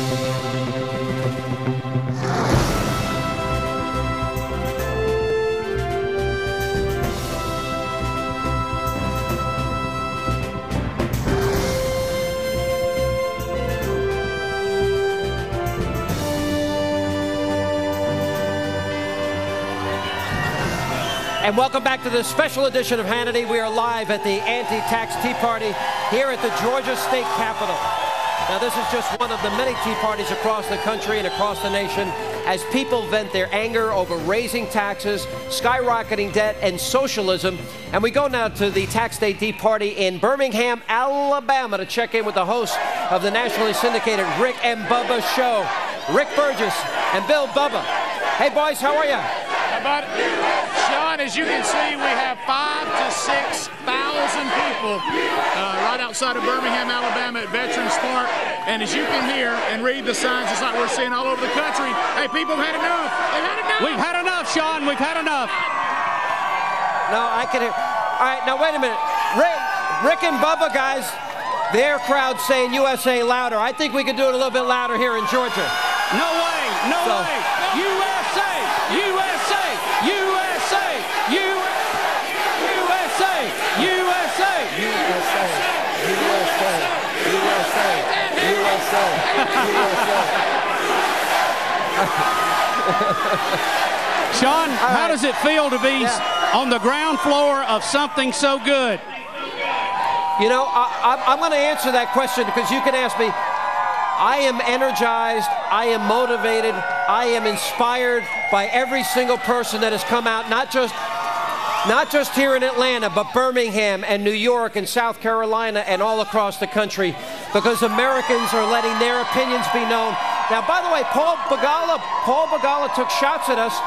And welcome back to this special edition of Hannity. We are live at the anti-tax Tea Party here at the Georgia State Capitol. Now, this is just one of the many Tea Parties across the country and across the nation as people vent their anger over raising taxes, skyrocketing debt, and socialism. And we go now to the Tax Day Tea Party in Birmingham, Alabama, to check in with the host of the nationally syndicated Rick and Bubba show, Rick Burgess and Bill Bubba. Hey, boys, how are you? How about it? Sean, as you can see, we have 5,000 to 6,000 people right outside of Birmingham, Alabama at Veterans Park. And as you can hear and read the signs, just like we're seeing all over the country, hey, people have had enough. They've had enough. We've had enough, Sean. We've had enough. No, I can hear. All right, now wait a minute. Rick and Bubba, guys, their crowd saying USA louder. I think we could do it a little bit louder here in Georgia. No way. No way. USA! USA! USA! USA! USA! USA! USA! USA! USA! Sean, how does it feel to be on the ground floor of something so good? You know, I'm going to answer that question because you can ask me. I am energized, I am motivated, I am inspired by every single person that has come out, not just here in Atlanta, but Birmingham and New York and South Carolina and all across the country, because Americans are letting their opinions be known. Now, by the way, Paul Begala took shots at us,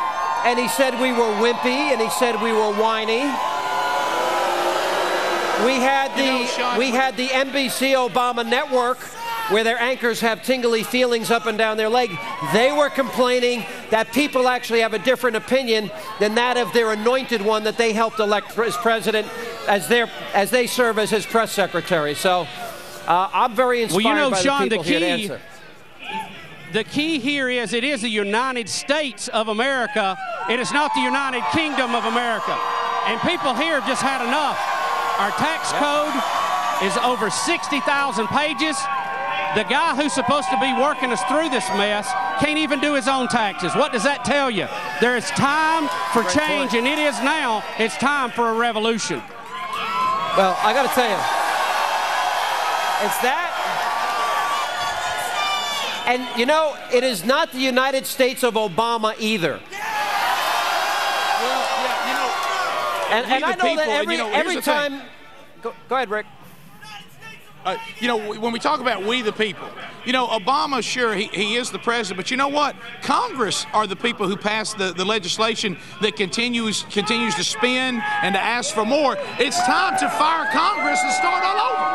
and he said we were wimpy, and he said we were whiny. We had the NBC Obama network, where their anchors have tingly feelings up and down their leg. They were complaining that people actually have a different opinion than that of their anointed one that they helped elect as president, as they serve as his press secretary. So I'm very inspired by Sean, the people here to answer. The key here is it is the United States of America. It is not the United Kingdom of America. And people here have just had enough. Our tax code is over 60,000 pages. The guy who's supposed to be working us through this mess can't even do his own taxes. What does that tell you? There is time for change, and it is now. It's time for a revolution. Well, I got to tell you, it's that. And, you know, it is not the United States of Obama either. Well, yeah, you know. And I know that every time. Go ahead, Rick. You know, when we talk about we the people, you know, Obama, sure, he is the president, but you know what? Congress are the people who pass the legislation that continues to spend and to ask for more. It's time to fire Congress and start all over.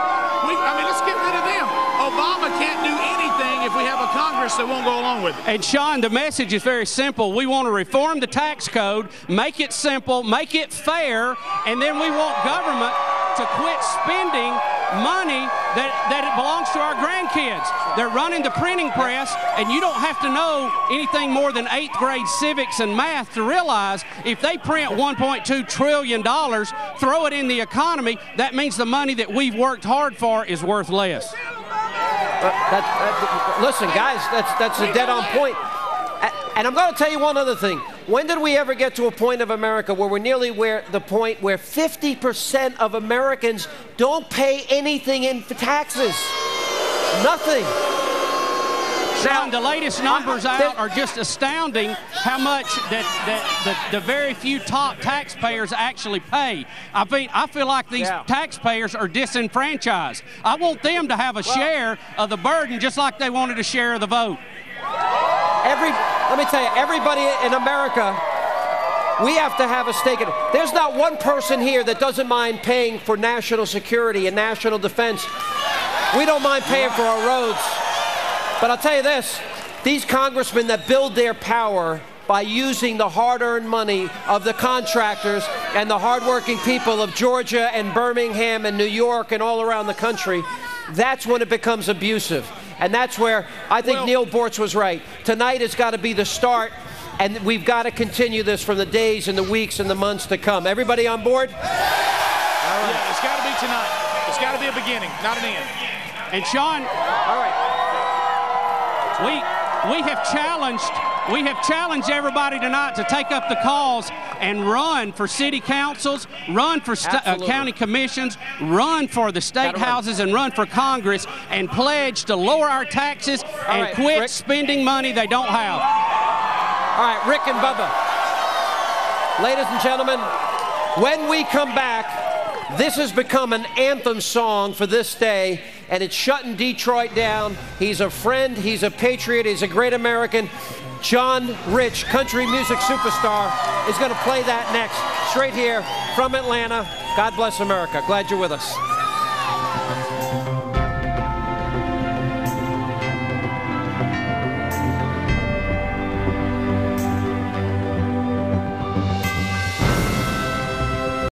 I mean, let's get rid of them. Obama can't do anything if we have a Congress that won't go along with it. And Sean, the message is very simple. We want to reform the tax code, make it simple, make it fair, and then we want government to quit spending money that it belongs to our grandkids. They're running the printing press, and you don't have to know anything more than 8th grade civics and math to realize if they print $1.2 trillion, throw it in the economy, that means the money that we've worked hard for is worth less. Listen, guys, that's a dead-on point. And I'm going to tell you one other thing. When did we ever get to a point of America where we're nearly the point where 50% of Americans don't pay anything in for taxes? Nothing. Sean, the latest numbers out are just astounding how much that the very few top taxpayers actually pay. I feel like these taxpayers are disenfranchised. I want them to have a share of the burden just like they wanted a share of the vote. Let me tell you, everybody in America, we have to have a stake in it. There's not one person here that doesn't mind paying for national security and national defense. We don't mind paying for our roads. But I'll tell you this, these congressmen that build their power by using the hard-earned money of the contractors and the hardworking people of Georgia and Birmingham and New York and all around the country, that's when it becomes abusive. And that's where I think Neil Bortz was right. Tonight has got to be the start, and we've got to continue this for the days and the weeks and the months to come. Everybody on board? All right. Yeah, it's got to be tonight. It's got to be a beginning, not an end. And Sean, all right. We have challenged everybody tonight to take up the cause and run for city councils, run for county commissions, run for the state houses, and run for Congress, and pledge to lower our taxes and quit spending money they don't have. All right, Rick and Bubba. Ladies and gentlemen, when we come back, this has become an anthem song for this day, and it's shutting Detroit down. He's a friend, he's a patriot, he's a great American. John Rich, country music superstar, is going to play that next, straight here from Atlanta. God bless America. Glad you're with us.